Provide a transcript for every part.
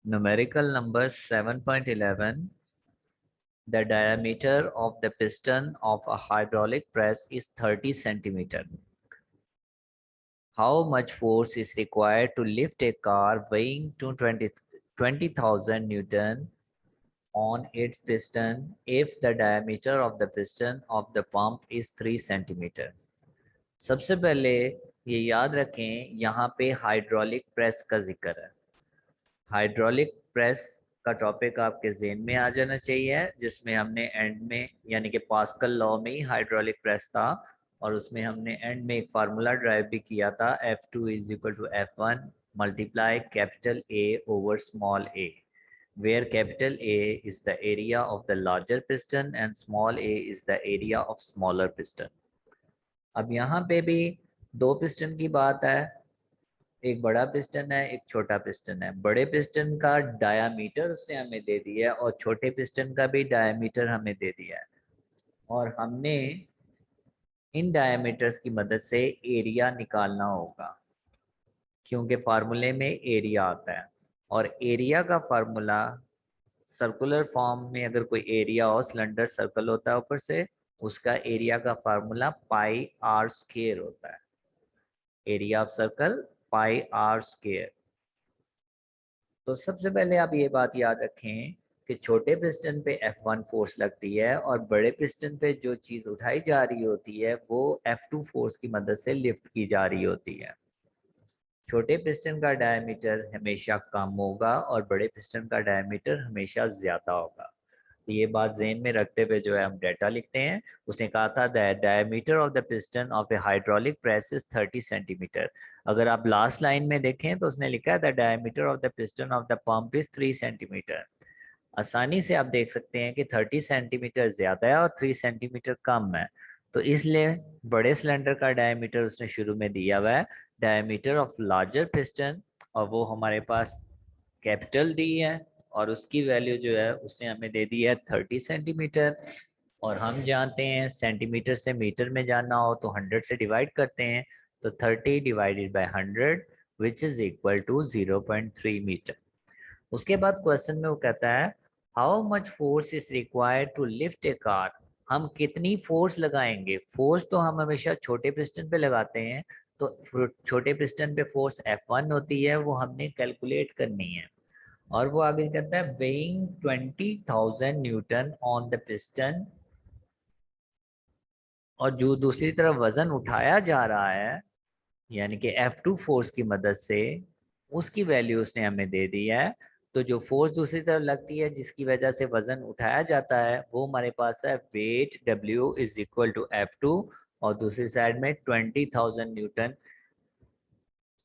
Numerical number 7.11. The diameter of the piston of a hydraulic press is 30 centimeter. How much force is required to lift a car weighing 20,000 Newton on its piston if the diameter of the piston of the pump is 3 centimeter? सबसे पहले ये याद रखें, यहाँ पे hydraulic press का जिक्र है। हाइड्रोलिक प्रेस का टॉपिक आपके ज़हन में आ जाना चाहिए, जिसमें हमने एंड में यानी कि पास्कल लॉ में ही हाइड्रोलिक प्रेस था, और उसमें हमने एंड में एक फार्मूला ड्राइव भी किया था, F2 is equal to F1 multiply capital A over small a, where capital A is the area of the larger piston and small a is the area of smaller piston. अब यहाँ पे भी दो piston की बात है, एक बड़ा पिस्टन है, एक छोटा पिस्टन है। बड़े पिस्टन का डायामीटर उसने हमें दे दिया है और छोटे पिस्टन का भी डायामीटर हमें दे दिया है, और हमने इन डायामीटर्स की मदद से एरिया निकालना होगा, क्योंकि फार्मूले में एरिया आता है, और एरिया का फार्मूला सर्कुलर फॉर्म में अगर कोई एरिया हो, सिलेंडर सर्कल होता है ऊपर से, उसका एरिया का फार्मूला पाई आर स्क्वायर होता है। Area of circle pi R square. तो सबसे पहले आप ये बात याद रखें कि छोटे पिस्टन पे F1 फोर्स लगती है, और बड़े पिस्टन पे जो चीज़ उठाई जा रही होती है वो F2 फोर्स की मदद से लिफ्ट की जा रही होती है। छोटे पिस्टन का डायमीटर हमेशा कम होगा और बड़े पिस्टन का डायमीटर हमेशा ज़्यादा होगा। तो ये बात ज़हन में रखते हुए जो है हम डेटा लिखते हैं। उसने कहा था that diameter of the piston of A hydraulic press is 30 centimetre. अगर आप लास्ट लाइन में देखें तो उसने लिखा है the diameter of the piston of the pump is 3 centimetre. आसानी से आप देख सकते हैं कि 30 सेंटीमीटर ज़्यादा है और 3 सेंटीमीटर कम है, तो इसलिए बड़े सिलेंडर का डायमीटर उसने शुरू में दिया हुआ है, डायमीटर ऑफ लार्जर पिस्टन, और वो हमारे पास कैपिटल डी है, और उसकी वैल्यू जो है उसने हमें दे दी है 30 सेंटीमीटर। और हम जानते हैं सेंटीमीटर से मीटर में जानना हो तो 100 से डिवाइड करते हैं, तो 30 divided by 100 which is equal to 0.3 metre. उसके बाद क्वेश्चन में वो कहता है how much force is required to lift a car. हम कितनी फोर्स लगाएंगे? फोर्स तो हम हमेशा छोटे पिस्टन पे लगाते हैं, तो छोटे पिस्टन पे फोर्स F1 होती है, वो हमने कैलकुलेट करनी है। और वो आगे कहता है weighing 20,000 Newton on the piston, और जो दूसरी तरफ वजन उठाया जा रहा है यानी कि F2 फोर्स की मदद से, उसकी वैल्यू उसने हमें दे दी है। तो जो फोर्स दूसरी तरफ लगती है जिसकी वजह से वजन उठाया जाता है वो हमारे पास है weight W is equal to F2, और दूसरी साइड में 20,000 न्यूटन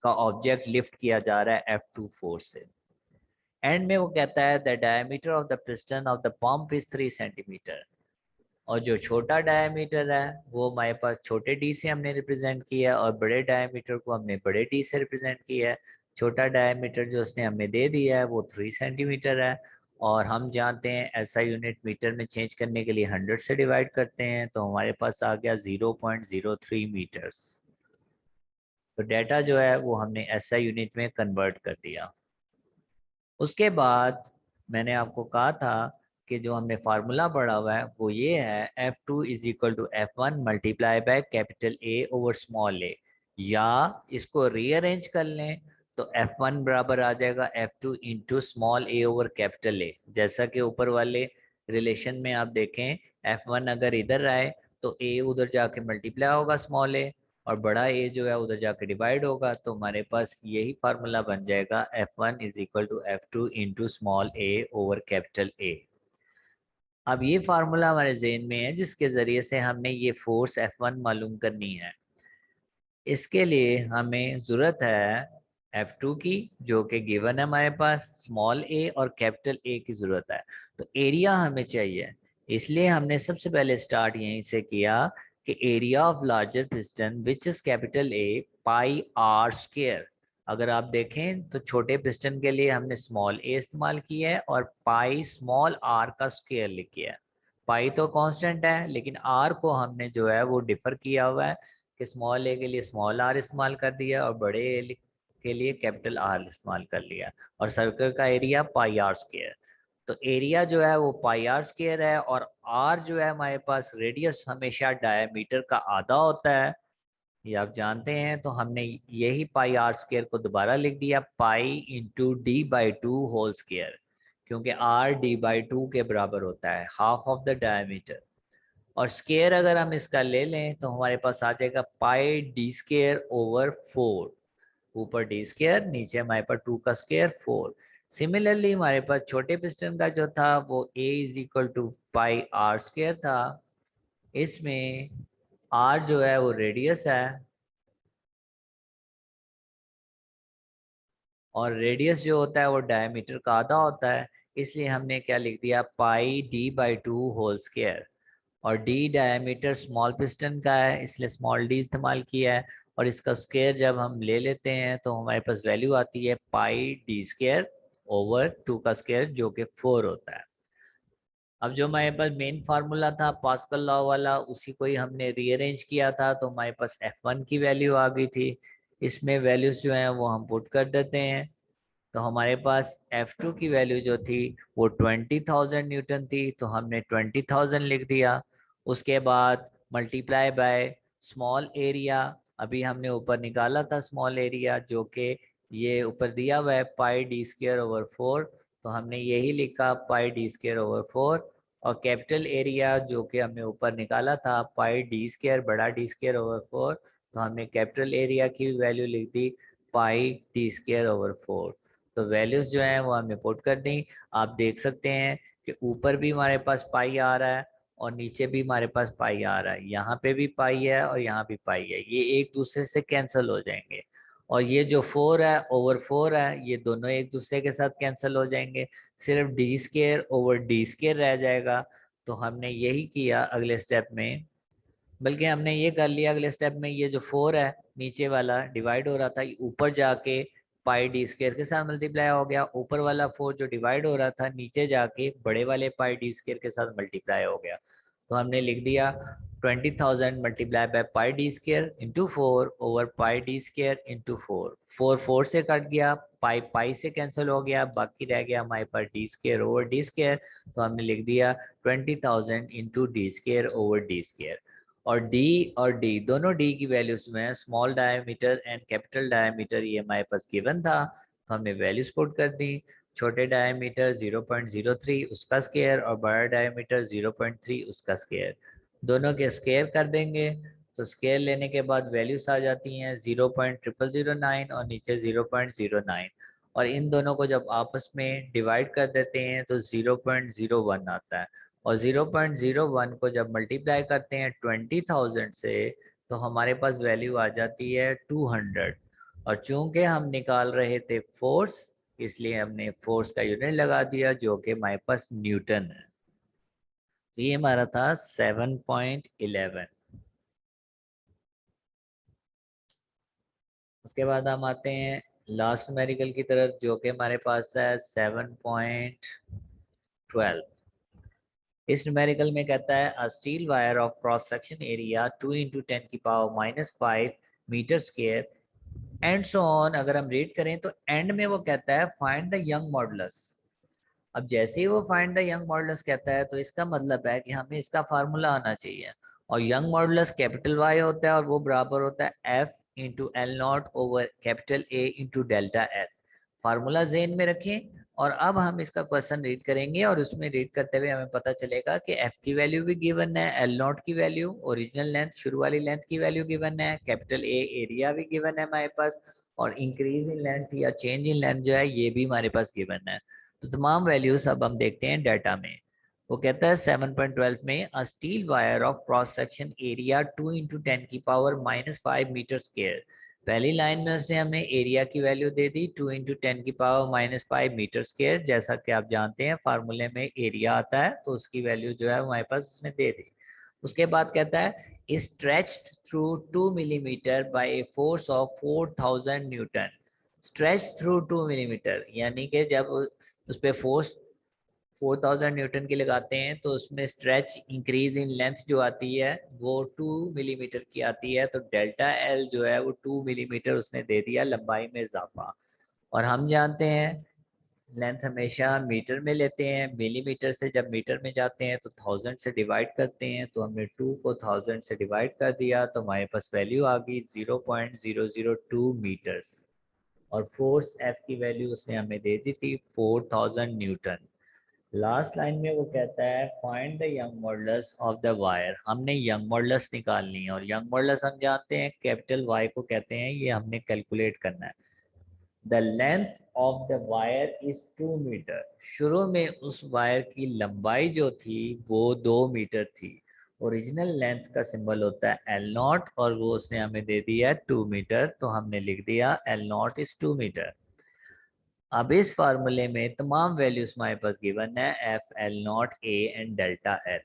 का ऑब्जेक्ट लिफ्ट किया जा रहा है F2 फोर्स से। एंड में वो कहता है the diameter of the piston of the pump is 3 centimetre, और जो छोटा डायमीटर है वो हमारे पास छोटे डी से हमने रिप्रेजेंट किया है, और बड़े डायमीटर को हमने बड़े डी से रिप्रेजेंट किया है। छोटा डायमीटर जो उसने हमें दे दिया है वो 3 सेंटीमीटर है, और हम जानते हैं ऐसा यूनिट मीटर में चेंज करने के लिए 100 से डिवाइड करते हैं, तो हमारे पास आ गया 0.03 मीटर्स। तो डेटा जो है वो हमने ऐसा यूनिट में कन्वर्ट कर दिया। उसके बाद मैंने आपको कहा था कि जो हमने फार्मूला पढ़ा हुआ है वो ये है F2 is equal to F1 multiply by capital A over small a, या इसको रीअरेंज कर लें तो F1 बराबर आ जाएगा F2 into small a over capital A। जैसा कि ऊपर वाले रिलेशन में आप देखें, F1 अगर इधर आए तो A उधर जाके मल्टीप्लाई होगा स्मॉल a, और बड़ा ए जो है उधर जाके डिवाइड होगा, तो हमारे पास यही फार्मूला बन जाएगा F1 is equal to F2 into small a over capital A। अब ये फार्मूला हमारे जेन में है जिसके जरिए से हमने ये फोर्स F1 मालूम करनी है। इसके लिए हमें ज़रूरत है F2 की, जो कि गिवन है हमारे पास, स्मॉल a और कैपिटल A की ज़रूरत है, तो एरिया हमें चाहिए। इसलिए हमने सबसे पहले स्टार्ट यहीं से किया कि area of larger piston which is capital A pi R square. अगर आप देखें तो छोटे पिस्टन के लिए हमने स्मॉल a इस्तेमाल किया है और पाई स्मॉल r का स्क्वायर लिखा है। पाई तो कांस्टेंट है, लेकिन r को हमने जो है वो डिफर किया हुआ है कि स्मॉल a के लिए स्मॉल r इस्तेमाल कर दिया और बड़े के लिए कैपिटल आर इस्तेमाल कर लिया, और सर्कल का एरिया पाई आर स्क्वायर। तो एरिया जो है वो पाई आर स्क्वायर है, और आर जो है हमारे पास रेडियस हमेशा डायमीटर का आधा होता है, ये आप जानते हैं। तो हमने यही पाई आर स्क्वायर को दोबारा लिख दिया pi into D by two whole square, क्योंकि आर डी बाई टू के बराबर होता है, हाफ ऑफ द डायमीटर। और स्केयर अगर हम इसका ले लें तो हमारे पास आ जाएगा पाई डी स्केयर ओवर 4, ऊपर डी स्केयर, नीचे हमारे पास 2 का स्केयर 4। सिमिलरली हमारे पास छोटे पिस्टन का जो था वो a is equal to pi R square था। इसमें r जो है वो रेडियस है, और रेडियस जो होता है वो डायमीटर का आधा होता है, इसलिए हमने क्या लिख दिया pi D by two whole square. और डी डायमीटर स्मॉल पिस्टन का है, इसलिए स्मॉल डी इस्तेमाल किया है। और इसका स्क्वायर जब हम ले लेते हैं तो हमारे पास वैल्यू आती है पाई डी स्क्वायर ओवर 2 का स्क्वायर, जो कि 4 होता है। अब जो हमारे पास मेन फार्मूला था पास्कल लॉ वाला, उसी को ही हमने रीअरेंज किया था, तो हमारे पास F1 की वैल्यू आ गई थी। इसमें वैल्यूज जो हैं वो हम पुट कर देते हैं। तो हमारे पास F2 की वैल्यू जो थी वो 20,000 न्यूटन थी, तो हमने 20,000 लिख दिया। उसके बाद मल्टीप्लाई बाय स्मॉल एरिया, अभी हमने ऊपर निकाला था स्मॉल एरिया, जो कि ये ऊपर दिया हुआ है पाई डी स्क्वायर ओवर 4, तो हमने यही लिखा पाई डी स्क्वायर ओवर 4। और कैपिटल एरिया जो कि हमने ऊपर निकाला था पाई डी स्क्वायर बड़ा डी स्क्वायर ओवर 4, तो हमने कैपिटल एरिया की वैल्यू लिख दी पाई डी स्क्वायर ओवर 4। तो वैल्यूज जो है वो हमने पुट कर दी। आप देख सकते हैं कि ऊपर भी हमारे पास पाई आ रहा है और नीचे भी हमारे पास पाई आ रहा है, यहाँ पे भी पाई है और यहाँ भी पाई है, ये एक दूसरे से कैंसिल हो जाएंगे। और ये जो 4 है ओवर 4 है, ये दोनों एक दूसरे के साथ कैंसिल हो जाएंगे, सिर्फ D square over D square रह जाएगा। तो हमने यही किया अगले स्टेप में, बल्कि हमने ये कर लिया अगले स्टेप में, ये जो 4 है नीचे वाला डिवाइड हो रहा था, ऊपर जाके पाई डी स्केयर के साथ मल्टीप्लाई हो गया, ऊपर वाला 4 जो डिवाइड हो रहा था नीचे जाके बड़े वाले पाई डी स्केयर के साथ मल्टीप्लाई हो गया। तो हमने लिख दिया 20,000 multiply by pi D square into 4 over pi D square into 4। 4 4 से कट गया, पाई पाई से कैंसिल हो गया, बाकी रह गया हमारे पास D square over D square. तो हमने लिख दिया 20,000 into D square over D square. और डी दोनों डी की वैल्यूज में small diameter and capital diameter ये हमारे पास गिवन था, तो हमने वैल्यूज पुट कर दी। छोटे डायमीटर 0.03 उसका स्केयर, और बड़ा डायमीटर 0.3 उसका स्केयर, दोनों के स्केयर कर देंगे। तो स्केयर लेने के बाद वैल्यूज आ जाती हैं 0.0009 और नीचे 0.09, और इन दोनों को जब आपस में डिवाइड कर देते हैं तो 0.01 आता है। और 0.01 को जब मल्टीप्लाई करते हैं 20,000 से, तो हमारे पास वैल्यू आ जाती है 200। और चूंकि हम निकाल रहे थे फोर्स, इसलिए हमने फोर्स का यूनिट लगा दिया जो कि हमारे पास न्यूटन है। तो ये हमारा था 7.11। उसके बाद हम आते हैं लास्ट न्यूमेरिकल की तरफ, जो कि हमारे पास है 7.12। इस न्यूमेरिकल में कहता है a steel wire of cross section area 2 into 10 की power -5 metre square and so on. अगर हम रीड करें तो एंड में वो कहता है फाइंड द यंग मॉडुलस। अब जैसे ही वो फाइंड द यंग मॉडुलस कहता है तो इसका मतलब है कि हमें इसका फार्मूला आना चाहिए, और यंग मॉडुलस कैपिटल वाई होता है और वो बराबर होता है F into L not over capital A into delta L. Formula जेन में रखें, और अब हम इसका क्वेश्चन रीड करेंगे, और उसमें रीड करते हुए हमें पता चलेगा कि एफ की वैल्यू भी गिवन है, एल नॉट की वैल्यू ओरिजिनल लेंथ शुरू वाली लेंथ की वैल्यू गिवन है, कैपिटल ए एरिया भी गिवन है हमारे पास, और इंक्रीज इन लेंथ या चेंज इन लेंथ जो है ये भी हमारे पास गिवन है। तो तमाम वैल्यूज अब हम देखते हैं डाटा में। वो कहता है 7.12 में a steel wire of cross section area 2 into 10 की पावर -5 मीटर स्क्वायर। पहली लाइन में उसने हमें एरिया की वैल्यू दे दी 2 इंटू 10 की पावर -5 मीटर स्क्वायर, जैसा कि आप जानते हैं फार्मूले में एरिया आता है, तो उसकी वैल्यू जो है हमारे पास उसने दे दी। उसके बाद कहता है stretched through 2 millimetre by a force of 4,000 Newton. Stretch through 2 millimetre यानी कि जब उस पर फोर्स 4000 न्यूटन की लगाते हैं तो उसमें स्ट्रेच इंक्रीज इन लेंथ जो आती है वो 2 मिलीमीटर की आती है, तो डेल्टा एल जो है वो 2 मिलीमीटर उसने दे दिया लंबाई में इजाफा। और हम जानते हैं लेंथ हमेशा मीटर में लेते हैं, मिलीमीटर से जब मीटर में जाते हैं तो 1000 से डिवाइड करते हैं, तो हमने 2 को 1000 से डिवाइड कर दिया तो हमारे पास वैल्यू आ गई 0.002 मीटर्स। और फोर्स एफ की वैल्यू उसने हमें दे दी थी 4000 न्यूटन। लास्ट लाइन में वो कहता है find the young modulus of the wire. हमने यंग मॉडुलस निकालनी है और यंग मॉडुलस हम जानते हैं कैपिटल वाई को कहते हैं, ये हमने कैलकुलेट करना है। The length of the wire is 2 metre. शुरू में उस वायर की लंबाई जो थी वो 2 मीटर थी। ओरिजिनल लेंथ का सिंबल होता है एल नॉट और वो उसने हमें दे दिया है 2 मीटर, तो हमने लिख दिया एल नॉट इज 2 मीटर। अब इस फार्मूले में तमाम वैल्यूज हमारे पास गिवन है, F L not A and delta L.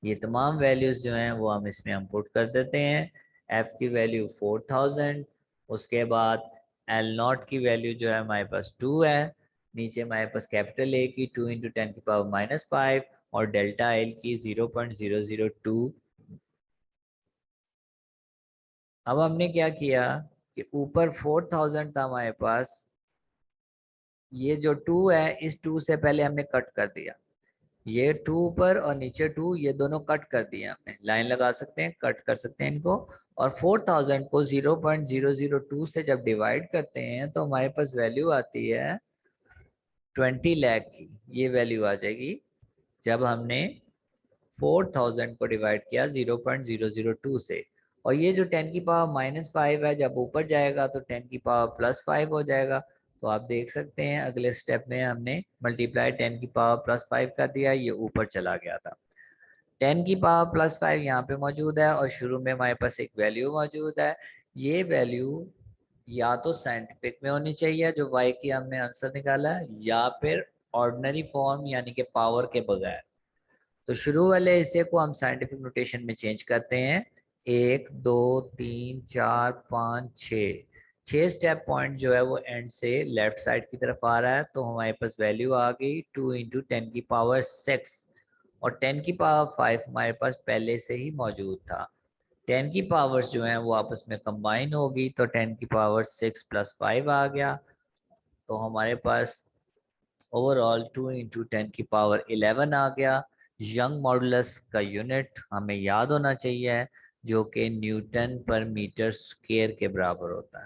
ये तमाम वैल्यूज जो हैं वो हम इसमें हम पुट कर देते हैं। एफ की वैल्यू 4000, उसके बाद एल नॉट की वैल्यू जो है हमारे पास 2 है, नीचे हमारे पास कैपिटल ए की 2 इंटू 10⁻⁵ और डेल्टा एल की 0.002। अब हमने क्या किया कि ऊपर 4000 था हमारे पास, ये जो 2 है इस 2 से पहले हमने कट कर दिया, ये 2 ऊपर और नीचे 2, ये दोनों कट कर दिए हमने, लाइन लगा सकते हैं, कट कर सकते हैं इनको। और 4000 को 0.002 से जब डिवाइड करते हैं तो हमारे पास वैल्यू आती है 20 लाख की, ये वैल्यू आ जाएगी जब हमने 4000 को डिवाइड किया 0.002 से। और ये जो 10⁻⁵ है जब ऊपर जाएगा तो 10⁻+5 हो जाएगा। तो आप देख सकते हैं अगले स्टेप में हमने मल्टीप्लाई 10⁻+5 कर दिया, ये ऊपर चला गया था। 10⁻+5 यहाँ पे मौजूद है और शुरू में हमारे पास एक वैल्यू मौजूद है। ये वैल्यू या तो साइंटिफिक में होनी चाहिए जो वाई की हमने आंसर निकाला है, या फिर ऑर्डिनरी फॉर्म यानी कि पावर के बगैर। तो शुरू वाले हिस्से को हम साइंटिफिक नोटेशन में चेंज करते हैं, 1 2 3 4 5 6, 6 स्टेप पॉइंट जो है वो एंड से लेफ्ट साइड की तरफ आ रहा है, तो हमारे पास वैल्यू आ गई 2 इंटू 10⁻⁶ और 10⁻⁵ हमारे पास पहले से ही मौजूद था। 10 की पावर्स जो हैं वो आपस में कंबाइन होगी तो 10⁻⁶ + 5 आ गया, तो हमारे पास ओवरऑल 2 इंटू 10⁻11 आ गया। यंग मॉडुलस का यूनिट हमें याद होना चाहिए जो कि न्यूटन पर मीटर स्क्वायर के बराबर होता है।